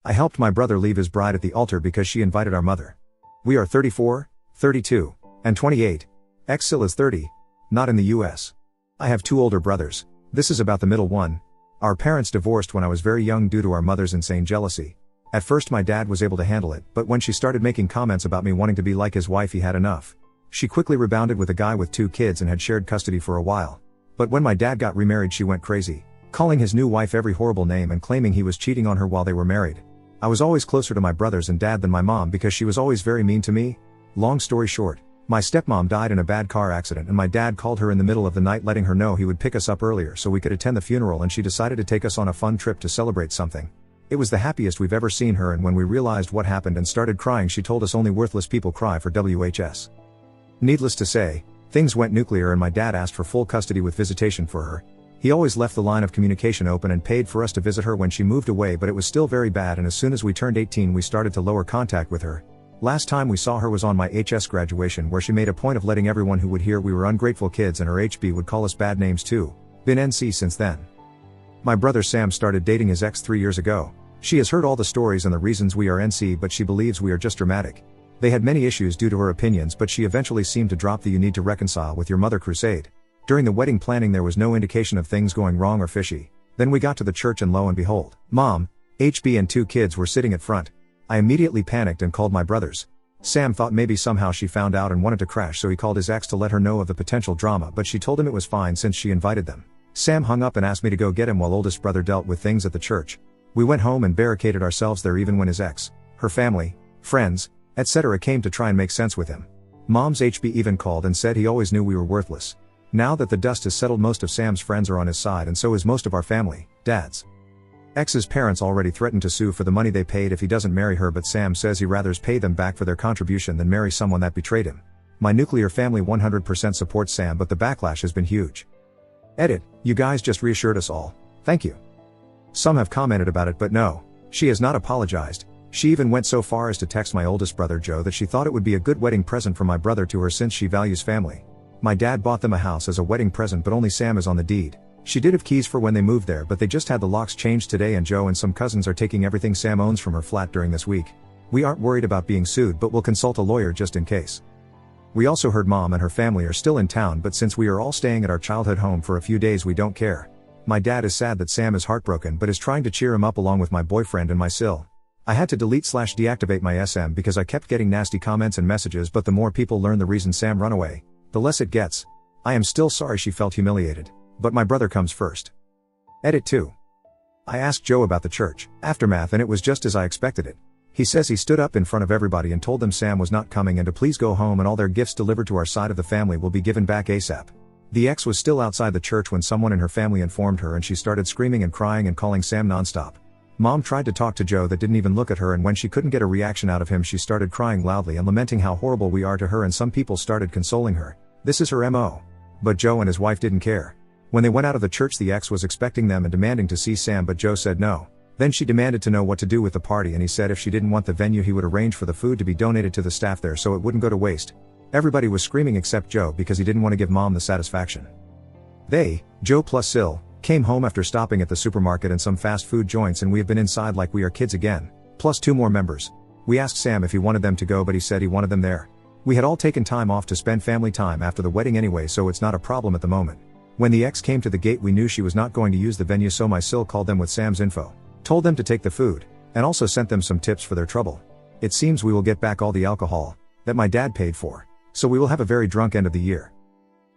I helped my brother leave his bride at the altar because she invited our mother. We are 34, 32, and 28. Sil is 30. Not in the US. I have 2 older brothers. This is about the middle one. Our parents divorced when I was very young due to our mother's insane jealousy. At first my dad was able to handle it, but when she started making comments about me wanting to be like his wife, he had enough. She quickly rebounded with a guy with 2 kids and had shared custody for a while. But when my dad got remarried, she went crazy, calling his new wife every horrible name and claiming he was cheating on her while they were married. I was always closer to my brothers and dad than my mom because she was always very mean to me. Long story short, my stepmom died in a bad car accident and my dad called her in the middle of the night letting her know he would pick us up earlier so we could attend the funeral, and she decided to take us on a fun trip to celebrate something. It was the happiest we've ever seen her, and when we realized what happened and started crying, she told us only worthless people cry for WHS. Needless to say, things went nuclear and my dad asked for full custody with visitation for her. He always left the line of communication open and paid for us to visit her when she moved away, but it was still very bad, and as soon as we turned 18 we started to lower contact with her. Last time we saw her was on my HS graduation, where she made a point of letting everyone who would hear we were ungrateful kids, and her HB would call us bad names too. Been NC since then. My brother Sam started dating his ex 3 years ago. She has heard all the stories and the reasons we are NC, but she believes we are just dramatic. They had many issues due to her opinions, but she eventually seemed to drop the "you need to reconcile with your mother" crusade. During the wedding planning there was no indication of things going wrong or fishy. Then we got to the church and lo and behold, Mom, HB and 2 kids were sitting at front. I immediately panicked and called my brothers. Sam thought maybe somehow she found out and wanted to crash, so he called his ex to let her know of the potential drama, but she told him it was fine since she invited them. Sam hung up and asked me to go get him while oldest brother dealt with things at the church. We went home and barricaded ourselves there even when his ex, her family, friends, etc. came to try and make sense with him. Mom's HB even called and said he always knew we were worthless. Now that the dust has settled, most of Sam's friends are on his side, and so is most of our family. Dad's ex's parents already threatened to sue for the money they paid if he doesn't marry her, but Sam says he rather pay them back for their contribution than marry someone that betrayed him. My nuclear family 100% supports Sam, but the backlash has been huge. Edit, you guys just reassured us all. Thank you. Some have commented about it, but no, she has not apologized. She even went so far as to text my oldest brother Joe that she thought it would be a good wedding present for my brother to her since she values family. My dad bought them a house as a wedding present, but only Sam is on the deed. She did have keys for when they moved there, but they just had the locks changed today, and Joe and some cousins are taking everything Sam owns from her flat during this week. We aren't worried about being sued, but we'll consult a lawyer just in case. We also heard Mom and her family are still in town, but since we are all staying at our childhood home for a few days we don't care. My dad is sad that Sam is heartbroken but is trying to cheer him up along with my boyfriend and my sil. I had to delete/deactivate my SM because I kept getting nasty comments and messages, but the more people learn the reason Sam run away, the less it gets. I am still sorry she felt humiliated, but my brother comes first. Edit 2. I asked Joe about the church aftermath and it was just as I expected it. He says he stood up in front of everybody and told them Sam was not coming and to please go home and all their gifts delivered to our side of the family will be given back ASAP. The ex was still outside the church when someone in her family informed her, and she started screaming and crying and calling Sam nonstop. Mom tried to talk to Joe that didn't even look at her, and when she couldn't get a reaction out of him she started crying loudly and lamenting how horrible we are to her, and some people started consoling her. This is her MO. But Joe and his wife didn't care. When they went out of the church the ex was expecting them and demanding to see Sam, but Joe said no. Then she demanded to know what to do with the party, and he said if she didn't want the venue he would arrange for the food to be donated to the staff there so it wouldn't go to waste. Everybody was screaming except Joe because he didn't want to give Mom the satisfaction. They, Joe plus Sil, came home after stopping at the supermarket and some fast food joints, and we have been inside like we are kids again, plus 2 more members. We asked Sam if he wanted them to go, but he said he wanted them there. We had all taken time off to spend family time after the wedding anyway, so it's not a problem at the moment. When the ex came to the gate we knew she was not going to use the venue, so my Sil called them with Sam's info, told them to take the food, and also sent them some tips for their trouble. It seems we will get back all the alcohol that my dad paid for, so we will have a very drunk end of the year.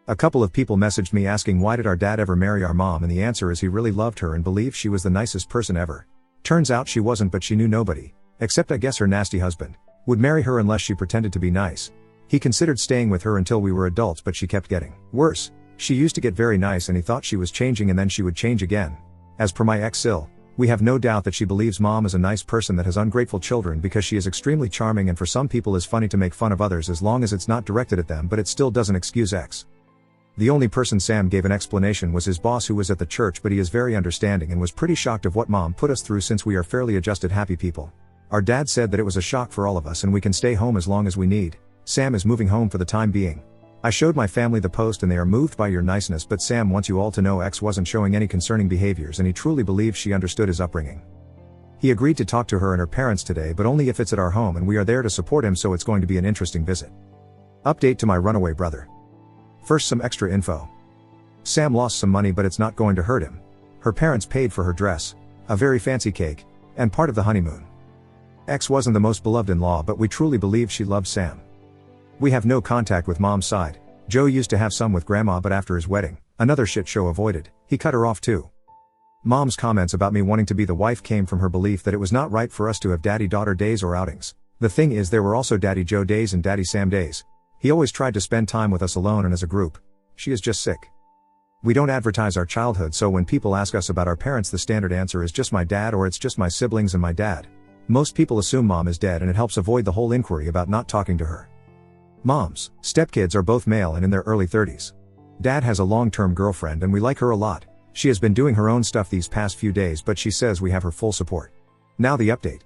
A couple of people messaged me asking why did our dad ever marry our mom, and the answer is he really loved her and believed she was the nicest person ever. Turns out she wasn't, but she knew nobody, except I guess her nasty husband, would marry her unless she pretended to be nice. He considered staying with her until we were adults, but she kept getting worse. She used to get very nice and he thought she was changing, and then she would change again. As per my ex Sil, we have no doubt that she believes Mom is a nice person that has ungrateful children because she is extremely charming, and for some people is funny to make fun of others as long as it's not directed at them, but it still doesn't excuse ex. The only person Sam gave an explanation was his boss who was at the church, but he is very understanding and was pretty shocked of what Mom put us through since we are fairly adjusted happy people. Our dad said that it was a shock for all of us and we can stay home as long as we need. Sam is moving home for the time being. I showed my family the post and they are moved by your niceness, but Sam wants you all to know ex wasn't showing any concerning behaviors and he truly believes she understood his upbringing. He agreed to talk to her and her parents today, but only if it's at our home and we are there to support him, so it's going to be an interesting visit. Update to my runaway brother. First, some extra info. Sam lost some money, but it's not going to hurt him. Her parents paid for her dress, a very fancy cake, and part of the honeymoon. X wasn't the most beloved in-law, but we truly believe she loved Sam. We have no contact with mom's side. Joe used to have some with grandma, but after his wedding, another shit show avoided, he cut her off too. Mom's comments about me wanting to be the wife came from her belief that it was not right for us to have daddy-daughter days or outings. The thing is, there were also Daddy Joe days and Daddy Sam days. He always tried to spend time with us alone and as a group. She is just sick. We don't advertise our childhood, so when people ask us about our parents, the standard answer is just my dad, or it's just my siblings and my dad. Most people assume mom is dead, and it helps avoid the whole inquiry about not talking to her. Mom's stepkids are both male and in their early 30s. Dad has a long-term girlfriend and we like her a lot. She has been doing her own stuff these past few days, but she says we have her full support. Now the update.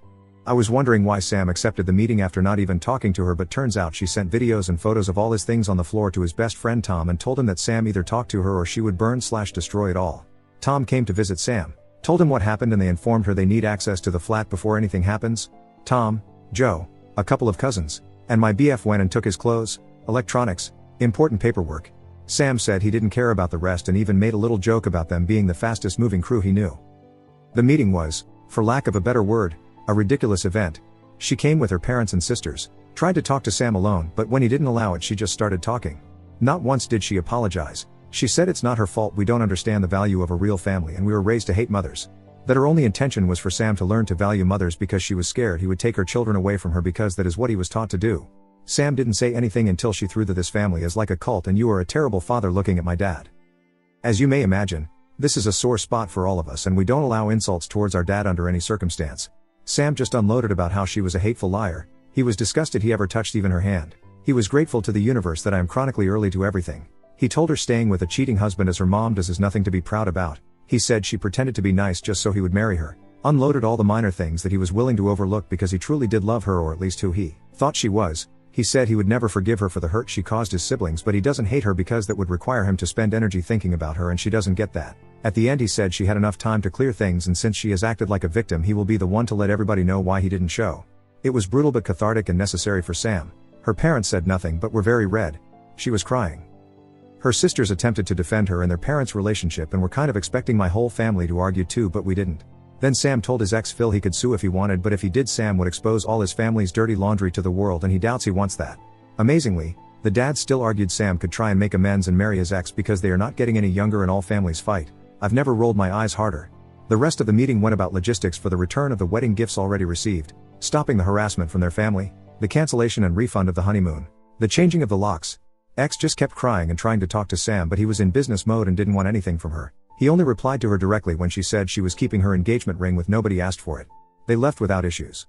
I was wondering why Sam accepted the meeting after not even talking to her, but turns out she sent videos and photos of all his things on the floor to his best friend Tom and told him that Sam either talked to her or she would burn/destroy it all. Tom came to visit Sam, told him what happened, and they informed her they need access to the flat before anything happens. Tom, Joe, a couple of cousins, and my BF went and took his clothes, electronics, important paperwork. Sam said he didn't care about the rest and even made a little joke about them being the fastest moving crew he knew. The meeting was, for lack of a better word, a ridiculous event. She came with her parents and sisters, tried to talk to Sam alone, but when he didn't allow it, she just started talking. Not once did she apologize. She said it's not her fault, we don't understand the value of a real family and we were raised to hate mothers. That her only intention was for Sam to learn to value mothers because she was scared he would take her children away from her, because that is what he was taught to do. Sam didn't say anything until she threw that this family is like a cult and you are a terrible father, looking at my dad. As you may imagine, this is a sore spot for all of us and we don't allow insults towards our dad under any circumstance. Sam just unloaded about how she was a hateful liar. He was disgusted he ever touched even her hand. He was grateful to the universe that I am chronically early to everything. He told her staying with a cheating husband as her mom does is nothing to be proud about. He said she pretended to be nice just so he would marry her. Unloaded all the minor things that he was willing to overlook because he truly did love her, or at least who he thought she was. He said he would never forgive her for the hurt she caused his siblings, but he doesn't hate her because that would require him to spend energy thinking about her and she doesn't get that. At the end he said she had enough time to clear things, and since she has acted like a victim, he will be the one to let everybody know why he didn't show. It was brutal but cathartic and necessary for Sam. Her parents said nothing but were very red. She was crying. Her sisters attempted to defend her and their parents' relationship and were kind of expecting my whole family to argue too, but we didn't. Then Sam told his ex Phil he could sue if he wanted, but if he did, Sam would expose all his family's dirty laundry to the world, and he doubts he wants that. Amazingly, the dad still argued Sam could try and make amends and marry his ex because they are not getting any younger and all families fight. I've never rolled my eyes harder. The rest of the meeting went about logistics for the return of the wedding gifts already received, stopping the harassment from their family, the cancellation and refund of the honeymoon, the changing of the locks. X just kept crying and trying to talk to Sam, but he was in business mode and didn't want anything from her. He only replied to her directly when she said she was keeping her engagement ring with nobody asked for it. They left without issues.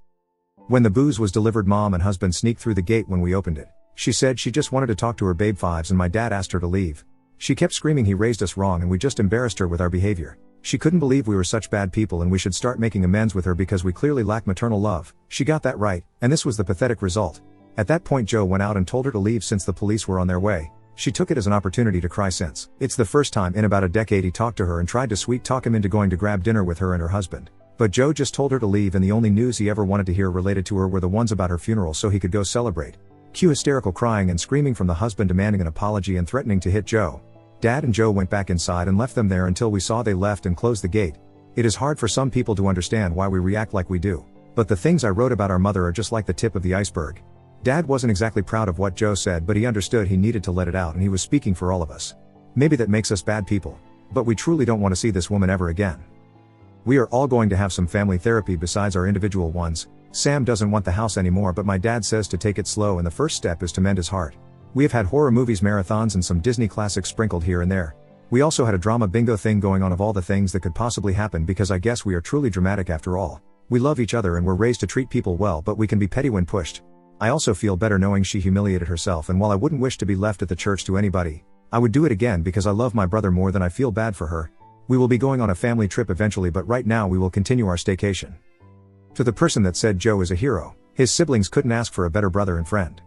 When the booze was delivered, mom and husband sneaked through the gate when we opened it. She said she just wanted to talk to her babe fives and my dad asked her to leave. She kept screaming he raised us wrong and we just embarrassed her with our behavior. She couldn't believe we were such bad people and we should start making amends with her because we clearly lack maternal love. She got that right, and this was the pathetic result. At that point Joe went out and told her to leave since the police were on their way. She took it as an opportunity to cry since it's the first time in about a decade he talked to her and tried to sweet talk him into going to grab dinner with her and her husband. But Joe just told her to leave, and the only news he ever wanted to hear related to her were the ones about her funeral so he could go celebrate. Cue hysterical crying and screaming from the husband demanding an apology and threatening to hit Joe. Dad and Joe went back inside and left them there until we saw they left and closed the gate. It is hard for some people to understand why we react like we do. But the things I wrote about our mother are just like the tip of the iceberg. Dad wasn't exactly proud of what Joe said, but he understood he needed to let it out and he was speaking for all of us. Maybe that makes us bad people. But we truly don't want to see this woman ever again. We are all going to have some family therapy besides our individual ones. Sam doesn't want the house anymore, but my dad says to take it slow and the first step is to mend his heart. We have had horror movies marathons and some Disney classics sprinkled here and there. We also had a drama bingo thing going on of all the things that could possibly happen, because I guess we are truly dramatic after all. We love each other and we're raised to treat people well, but we can be petty when pushed. I also feel better knowing she humiliated herself, and while I wouldn't wish to be left at the church to anybody, I would do it again because I love my brother more than I feel bad for her. We will be going on a family trip eventually, but right now we will continue our staycation. To the person that said Joe is a hero, his siblings couldn't ask for a better brother and friend.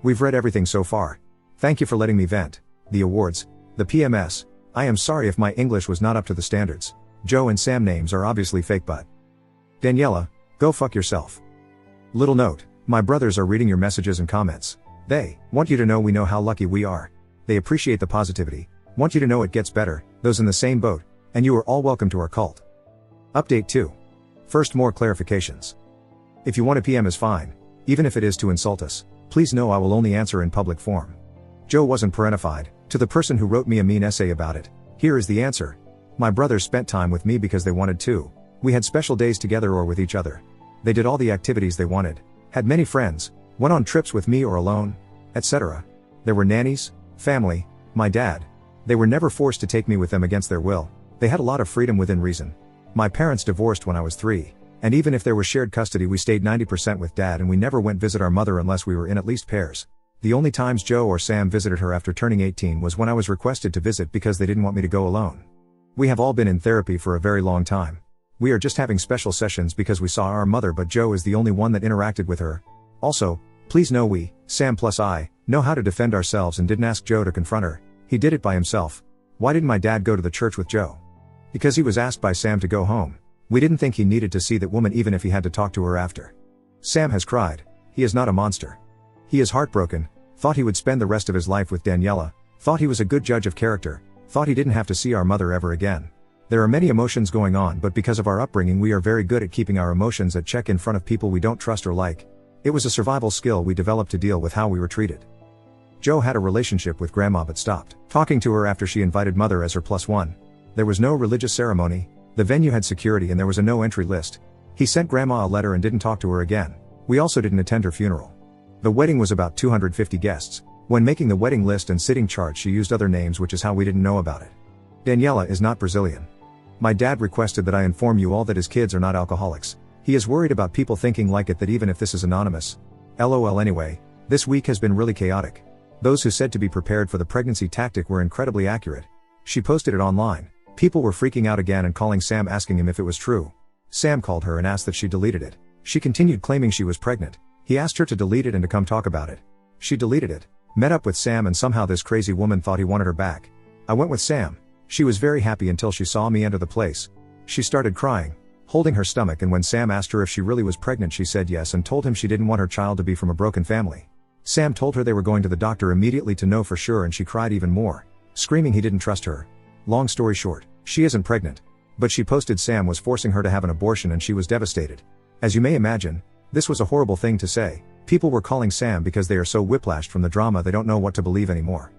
We've read everything so far. Thank you for letting me vent. The awards, the PMS. I am sorry if my English was not up to the standards. Joe and Sam names are obviously fake, but Daniela, go fuck yourself. Little note, my brothers are reading your messages and comments. They want you to know we know how lucky we are. They appreciate the positivity, want you to know it gets better, those in the same boat, and you are all welcome to our cult. Update 2. First, more clarifications. If you want a PM is fine, even if it is to insult us, please know I will only answer in public form. Joe wasn't parentified. To the person who wrote me a mean essay about it, here is the answer. My brothers spent time with me because they wanted to. We had special days together or with each other. They did all the activities they wanted, had many friends, went on trips with me or alone, etc. There were nannies, family, my dad. They were never forced to take me with them against their will. They had a lot of freedom within reason. My parents divorced when I was 3, and even if there was shared custody we stayed 90% with dad and we never went visit our mother unless we were in at least pairs. The only times Joe or Sam visited her after turning 18 was when I was requested to visit because they didn't want me to go alone. We have all been in therapy for a very long time. We are just having special sessions because we saw our mother, but Joe is the only one that interacted with her. Also, please know we, Sam plus I, know how to defend ourselves and didn't ask Joe to confront her. He did it by himself. Why didn't my dad go to the church with Joe? Because he was asked by Sam to go home. We didn't think he needed to see that woman even if he had to talk to her after. Sam has cried. He is not a monster. He is heartbroken, thought he would spend the rest of his life with Daniela, thought he was a good judge of character, thought he didn't have to see our mother ever again. There are many emotions going on, but because of our upbringing we are very good at keeping our emotions at check in front of people we don't trust or like. It was a survival skill we developed to deal with how we were treated. Joe had a relationship with grandma but stopped talking to her after she invited mother as her +1. There was no religious ceremony, the venue had security and there was a no entry list. He sent grandma a letter and didn't talk to her again. We also didn't attend her funeral. The wedding was about 250 guests. When making the wedding list and sitting chart she used other names, which is how we didn't know about it. Daniela is not Brazilian. My dad requested that I inform you all that his kids are not alcoholics. He is worried about people thinking like it that even if this is anonymous. LOL. Anyway, this week has been really chaotic. Those who said to be prepared for the pregnancy tactic were incredibly accurate. She posted it online. People were freaking out again and calling Sam asking him if it was true. Sam called her and asked that she deleted it. She continued claiming she was pregnant. He asked her to delete it and to come talk about it. She deleted it, met up with Sam, and somehow this crazy woman thought he wanted her back. I went with Sam. She was very happy until she saw me enter the place. She started crying, holding her stomach, and when Sam asked her if she really was pregnant she said yes and told him she didn't want her child to be from a broken family. Sam told her they were going to the doctor immediately to know for sure and she cried even more, screaming he didn't trust her. Long story short, she isn't pregnant. But she posted Sam was forcing her to have an abortion and she was devastated. As you may imagine, this was a horrible thing to say. People were calling Sam because they are so whiplashed from the drama they don't know what to believe anymore.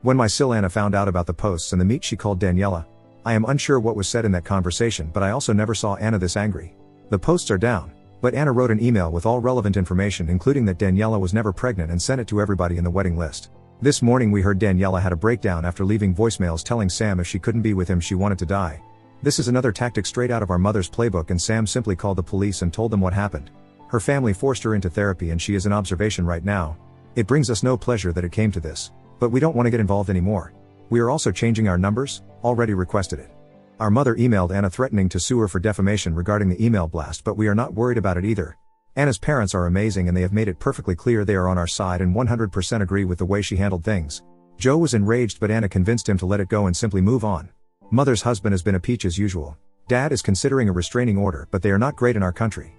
When my sil Anna found out about the posts and the meet she called Daniela. I am unsure what was said in that conversation, but I also never saw Anna this angry. The posts are down, but Anna wrote an email with all relevant information including that Daniela was never pregnant and sent it to everybody in the wedding list. This morning we heard Daniela had a breakdown after leaving voicemails telling Sam if she couldn't be with him she wanted to die. This is another tactic straight out of our mother's playbook, and Sam simply called the police and told them what happened. Her family forced her into therapy and she is in observation right now. It brings us no pleasure that it came to this, but we don't want to get involved anymore. We are also changing our numbers, already requested it. Our mother emailed Anna threatening to sue her for defamation regarding the email blast, but we are not worried about it either. Anna's parents are amazing and they have made it perfectly clear they are on our side and 100% agree with the way she handled things. Joe was enraged but Anna convinced him to let it go and simply move on. Mother's husband has been a peach as usual. Dad is considering a restraining order, but they are not great in our country.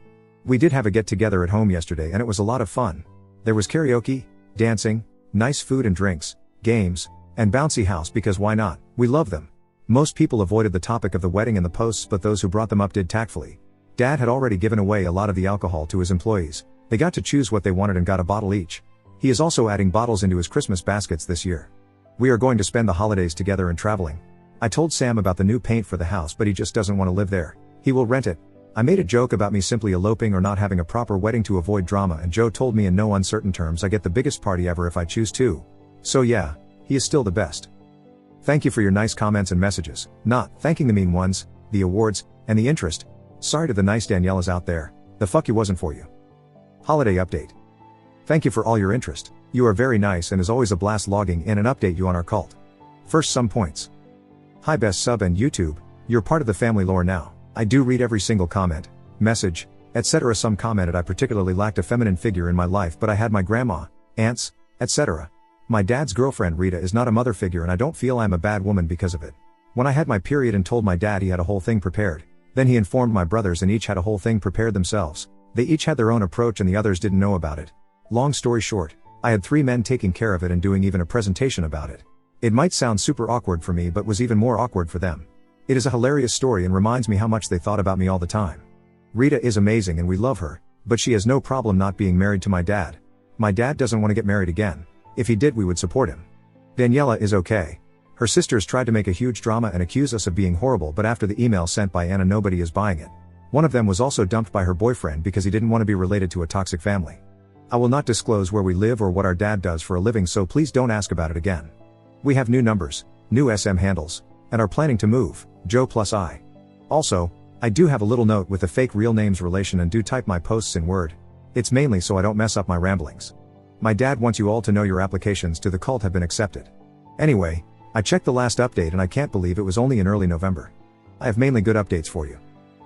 We did have a get-together at home yesterday and it was a lot of fun. There was karaoke, dancing, nice food and drinks, games, and bouncy house because why not? We love them. Most people avoided the topic of the wedding and the posts, but those who brought them up did tactfully. Dad had already given away a lot of the alcohol to his employees. They got to choose what they wanted and got a bottle each. He is also adding bottles into his Christmas baskets this year. We are going to spend the holidays together and traveling. I told Sam about the new paint for the house, but he just doesn't want to live there. He will rent it. I made a joke about me simply eloping or not having a proper wedding to avoid drama, and Joe told me in no uncertain terms I get the biggest party ever if I choose to. So yeah, he is still the best. Thank you for your nice comments and messages, not thanking the mean ones, the awards, and the interest. Sorry to the nice Danielas out there, the fuck you wasn't for you. Holiday update. Thank you for all your interest. You are very nice and is always a blast logging in and update you on our cult. First, some points. Hi best sub and YouTube, you're part of the family lore now. I do read every single comment, message, etc. Some commented I particularly lacked a feminine figure in my life, but I had my grandma, aunts, etc. My dad's girlfriend Rita is not a mother figure and I don't feel I'm a bad woman because of it. When I had my period and told my dad he had a whole thing prepared, Then he informed my brothers and each had a whole thing prepared themselves. They each had their own approach and the others didn't know about it. Long story short, I had 3 men taking care of it and doing even a presentation about it. It might sound super awkward for me but was even more awkward for them. It is a hilarious story and reminds me how much they thought about me all the time. Rita is amazing and we love her, but she has no problem not being married to my dad. My dad doesn't want to get married again. If he did we would support him. Daniela is okay. Her sisters tried to make a huge drama and accuse us of being horrible, but after the email sent by Anna nobody is buying it. One of them was also dumped by her boyfriend because he didn't want to be related to a toxic family. I will not disclose where we live or what our dad does for a living, so please don't ask about it again. We have new numbers, new SM handles, and are planning to move, Joe plus I. Also, I do have a little note with the fake real names relation and do type my posts in Word. It's mainly so I don't mess up my ramblings. My dad wants you all to know your applications to the cult have been accepted. Anyway, I checked the last update and I can't believe it was only in early November. I have mainly good updates for you.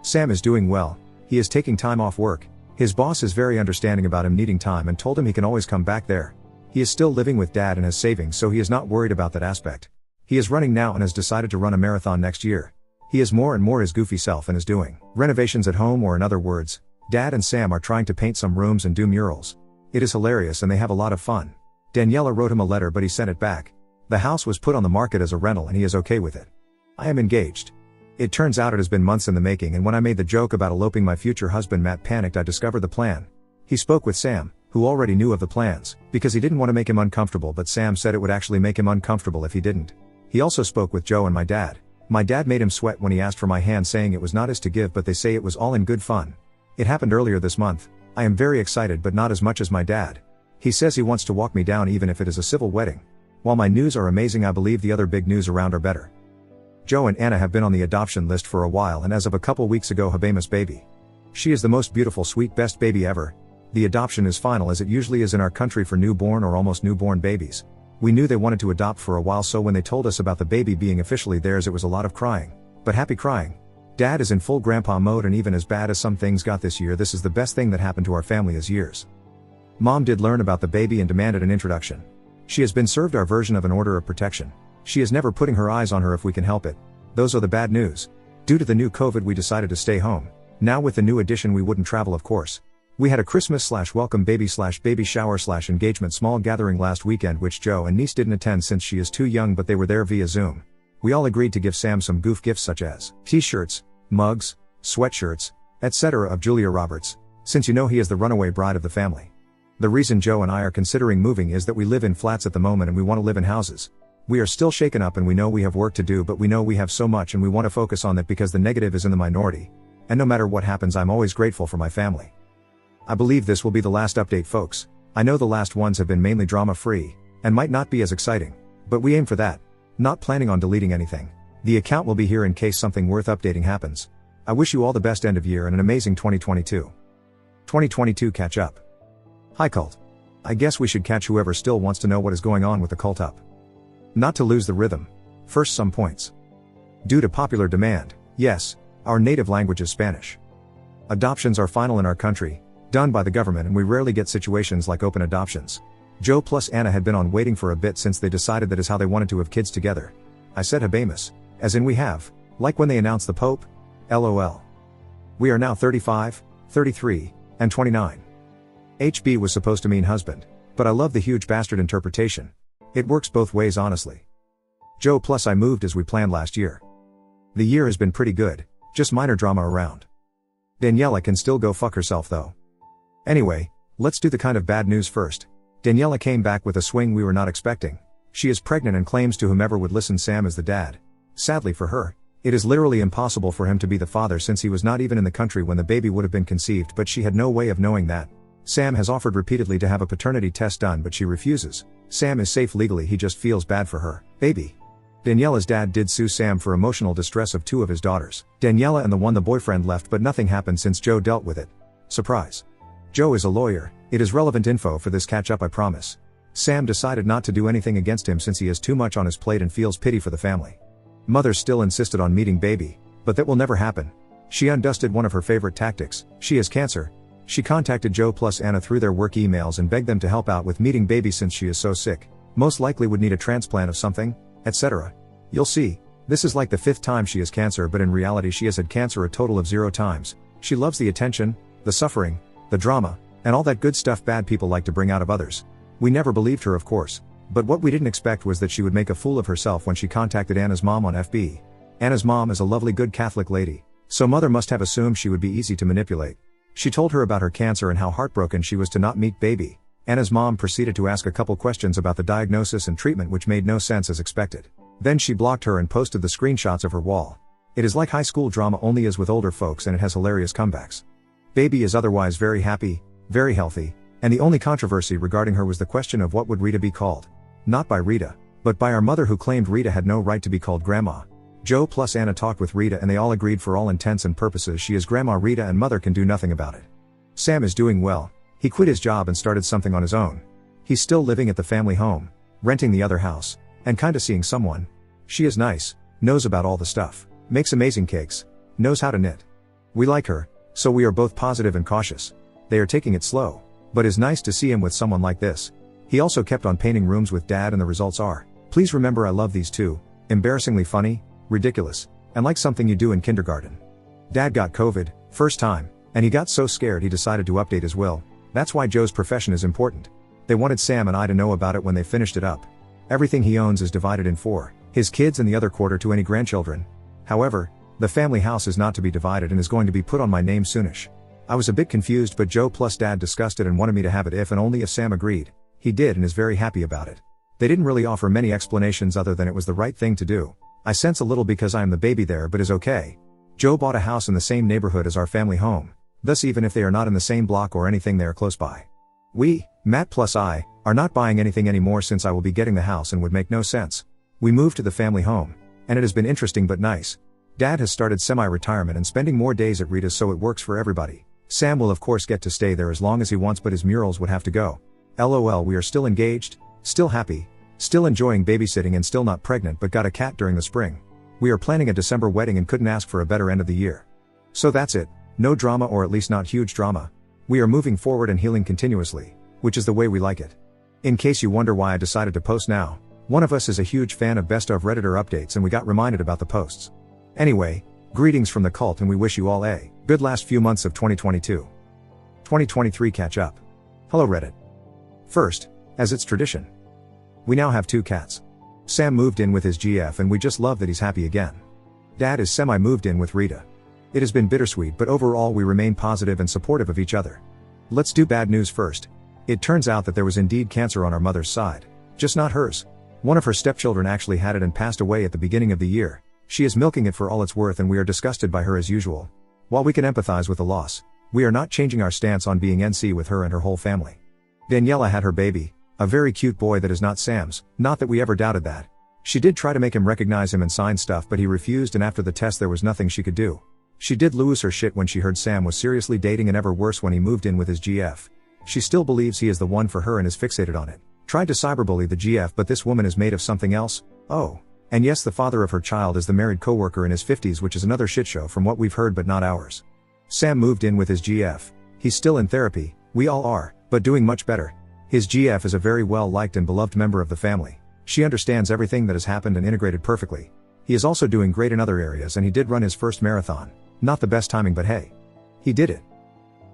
Sam is doing well, he is taking time off work. His boss is very understanding about him needing time and told him he can always come back there. He is still living with dad and has savings, so he is not worried about that aspect. He is running now and has decided to run a marathon next year. He is more and more his goofy self and is doing renovations at home, or in other words, Dad and Sam are trying to paint some rooms and do murals. It is hilarious and they have a lot of fun. Daniela wrote him a letter but he sent it back. The house was put on the market as a rental and he is okay with it. I am engaged. It turns out it has been months in the making, and when I made the joke about eloping my future husband Matt panicked. I discovered the plan. He spoke with Sam, who already knew of the plans, because he didn't want to make him uncomfortable, but Sam said it would actually make him uncomfortable if he didn't. He also spoke with Joe and my dad. My dad made him sweat when he asked for my hand, saying it was not his to give, but they say it was all in good fun. It happened earlier this month. I am very excited but not as much as my dad. He says he wants to walk me down even if it is a civil wedding. While my news are amazing, I believe the other big news around are better. Joe and Anna have been on the adoption list for a while, and as of a couple weeks ago, Habemus baby. She is the most beautiful, sweet, best baby ever. The adoption is final, as it usually is in our country for newborn or almost newborn babies. We knew they wanted to adopt for a while, so when they told us about the baby being officially theirs, it was a lot of crying. But happy crying. Dad is in full grandpa mode, and even as bad as some things got this year, this is the best thing that happened to our family as years. Mom did learn about the baby and demanded an introduction. She has been served our version of an order of protection. She is never putting her eyes on her if we can help it. Those are the bad news. Due to the new COVID, we decided to stay home. Now with the new addition, we wouldn't travel, of course. We had a Christmas/welcome baby/baby shower/engagement small gathering last weekend, which Joe and niece didn't attend since she is too young, but they were there via Zoom. We all agreed to give Sam some goof gifts such as t-shirts, mugs, sweatshirts, etc. of Julia Roberts, since you know he is the runaway bride of the family. The reason Joe and I are considering moving is that we live in flats at the moment and we want to live in houses. We are still shaken up and we know we have work to do, but we know we have so much and we want to focus on that because the negative is in the minority. And no matter what happens, I'm always grateful for my family. I believe this will be the last update, folks. I know the last ones have been mainly drama-free, and might not be as exciting, but we aim for that. Not planning on deleting anything. The account will be here in case something worth updating happens. I wish you all the best end of year and an amazing 2022. 2022 catch up. Hi cult. I guess we should catch whoever still wants to know what is going on with the cult up. Not to lose the rhythm. First, some points. Due to popular demand, yes, our native language is Spanish. Adoptions are final in our country, done by the government, and we rarely get situations like open adoptions. Joe plus Anna had been on waiting for a bit since they decided that is how they wanted to have kids together. I said Habemus, as in we have, like when they announced the Pope. LOL. We are now 35, 33, and 29. HB was supposed to mean husband, but I love the huge bastard interpretation. It works both ways, honestly. Joe plus I moved as we planned last year. The year has been pretty good, just minor drama around. Daniela can still go fuck herself though. Anyway, let's do the kind of bad news first. Daniela came back with a swing we were not expecting. She is pregnant and claims to whomever would listen Sam is the dad. Sadly for her, it is literally impossible for him to be the father since he was not even in the country when the baby would have been conceived, but she had no way of knowing that. Sam has offered repeatedly to have a paternity test done, but she refuses. Sam is safe legally, he just feels bad for her baby. Daniela's dad did sue Sam for emotional distress of 2 of his daughters, Daniela and the one the boyfriend left, but nothing happened since Joe dealt with it. Surprise. Joe is a lawyer. It is relevant info for this catch up, I promise. Sam decided not to do anything against him since he has too much on his plate and feels pity for the family. Mother still insisted on meeting baby, but that will never happen. She undusted one of her favorite tactics. She has cancer. She contacted Joe plus Anna through their work emails and begged them to help out with meeting baby since she is so sick, most likely would need a transplant of something, etc. You'll see. This is like the 5th time she has cancer, but in reality she has had cancer a total of 0 times. She loves the attention, the suffering, the drama, and all that good stuff bad people like to bring out of others. We never believed her, of course. But what we didn't expect was that she would make a fool of herself when she contacted Anna's mom on FB. Anna's mom is a lovely good Catholic lady, so mother must have assumed she would be easy to manipulate. She told her about her cancer and how heartbroken she was to not meet baby. Anna's mom proceeded to ask a couple questions about the diagnosis and treatment, which made no sense as expected. Then she blocked her and posted the screenshots of her wall. It is like high school drama, only as with older folks, and it has hilarious comebacks. Baby is otherwise very happy, very healthy, and the only controversy regarding her was the question of what would Rita be called. Not by Rita, but by our mother, who claimed Rita had no right to be called Grandma. Joe plus Anna talked with Rita and they all agreed for all intents and purposes she is Grandma Rita and mother can do nothing about it. Sam is doing well. He quit his job and started something on his own. He's still living at the family home, renting the other house, and kinda seeing someone. She is nice, knows about all the stuff, makes amazing cakes, knows how to knit. We like her, so we are both positive and cautious. They are taking it slow, but it's nice to see him with someone like this. He also kept on painting rooms with Dad and the results are, please remember I love these two, embarrassingly funny, ridiculous, and like something you do in kindergarten. Dad got COVID, first time, and he got so scared he decided to update his will. That's why Joe's profession is important. They wanted Sam and I to know about it when they finished it up. Everything he owns is divided in 4, his kids and the other quarter to any grandchildren. However, the family house is not to be divided and is going to be put on my name soonish. I was a bit confused, but Joe plus Dad discussed it and wanted me to have it if and only if Sam agreed. He did and is very happy about it. They didn't really offer many explanations other than it was the right thing to do. I sense a little because I am the baby there, but is okay. Joe bought a house in the same neighborhood as our family home. Thus, even if they are not in the same block or anything, they are close by. We, Matt plus I, are not buying anything anymore since I will be getting the house and would make no sense. We moved to the family home, and it has been interesting but nice. Dad has started semi-retirement and spending more days at Rita's, so it works for everybody. Sam will of course get to stay there as long as he wants, but his murals would have to go. LOL, we are still engaged, still happy, still enjoying babysitting, and still not pregnant but got a cat during the spring. We are planning a December wedding and couldn't ask for a better end of the year. So that's it. No drama, or at least not huge drama. We are moving forward and healing continuously, which is the way we like it. In case you wonder why I decided to post now, one of us is a huge fan of best of InvitedOur updates and we got reminded about the posts. Anyway, greetings from the cult and we wish you all a good last few months of 2022. 2023 catch up. Hello Reddit. First, as it's tradition, we now have 2 cats. Sam moved in with his GF and we just love that he's happy again. Dad is semi-moved in with Rita. It has been bittersweet, but overall we remain positive and supportive of each other. Let's do bad news first. It turns out that there was indeed cancer on our mother's side. Just not hers. One of her stepchildren actually had it and passed away at the beginning of the year. She is milking it for all it's worth and we are disgusted by her as usual. While we can empathize with the loss, we are not changing our stance on being NC with her and her whole family. Daniela had her baby, a very cute boy that is not Sam's, not that we ever doubted that. She did try to make him recognize him and sign stuff, but he refused, and after the test there was nothing she could do. She did lose her shit when she heard Sam was seriously dating, and ever worse when he moved in with his GF. She still believes he is the one for her and is fixated on it. Tried to cyberbully the GF, but this woman is made of something else. Oh. And yes, the father of her child is the married coworker in his 50s, which is another shitshow from what we've heard, but not ours. Sam moved in with his GF. He's still in therapy, we all are, but doing much better. His GF is a very well-liked and beloved member of the family. She understands everything that has happened and integrated perfectly. He is also doing great in other areas, and he did run his first marathon. Not the best timing, but hey. He did it.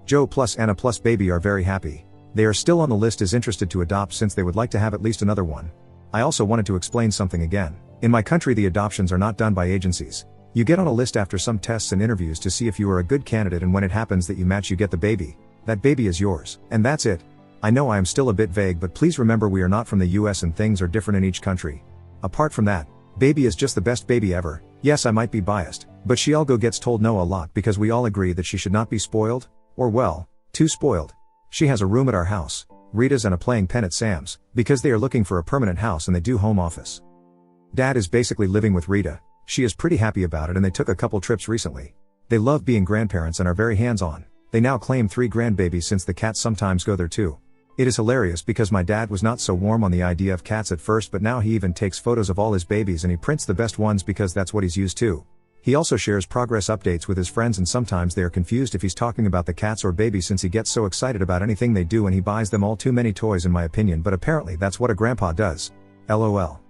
Joe plus Anna plus baby are very happy. They are still on the list as interested to adopt since they would like to have at least another one. I also wanted to explain something again. In my country the adoptions are not done by agencies. You get on a list after some tests and interviews to see if you are a good candidate, and when it happens that you match you get the baby. That baby is yours. And that's it. I know I am still a bit vague, but please remember we are not from the US and things are different in each country. Apart from that, baby is just the best baby ever. Yes, I might be biased, but she all gets told no a lot because we all agree that she should not be spoiled, or well, too spoiled. She has a room at our house, Rita's, and a playing pen at Sam's, because they are looking for a permanent house and they do home office. Dad is basically living with Rita. She is pretty happy about it and they took a couple trips recently. They love being grandparents and are very hands-on. They now claim 3 grandbabies since the cats sometimes go there too. It is hilarious because my dad was not so warm on the idea of cats at first, but now he even takes photos of all his babies and he prints the best ones because that's what he's used to. He also shares progress updates with his friends, and sometimes they are confused if he's talking about the cats or baby since he gets so excited about anything they do and he buys them all too many toys in my opinion, but apparently that's what a grandpa does. LOL.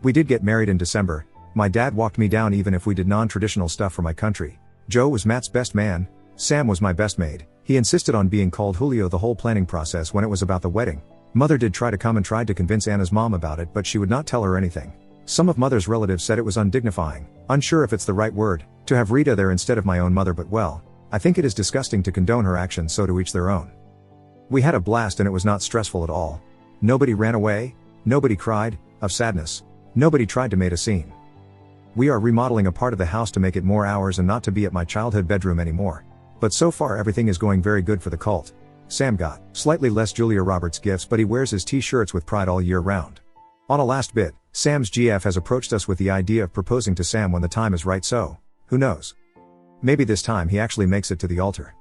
We did get married in December. My dad walked me down even if we did non-traditional stuff for my country. Joe was Matt's best man. Sam was my best maid. He insisted on being called Julio the whole planning process when it was about the wedding. Mother did try to come and tried to convince Anna's mom about it, but she would not tell her anything. Some of Mother's relatives said it was undignifying, unsure if it's the right word, to have Rita there instead of my own mother, but well, I think it is disgusting to condone her actions, so to each their own. We had a blast and it was not stressful at all. Nobody ran away, nobody cried, of sadness. Nobody tried to make a scene. We are remodeling a part of the house to make it more ours and not to be at my childhood bedroom anymore. But so far everything is going very good for the cult. Sam got slightly less Julia Roberts gifts, but he wears his t-shirts with pride all year round. On a last bit, Sam's GF has approached us with the idea of proposing to Sam when the time is right, so, who knows? Maybe this time he actually makes it to the altar.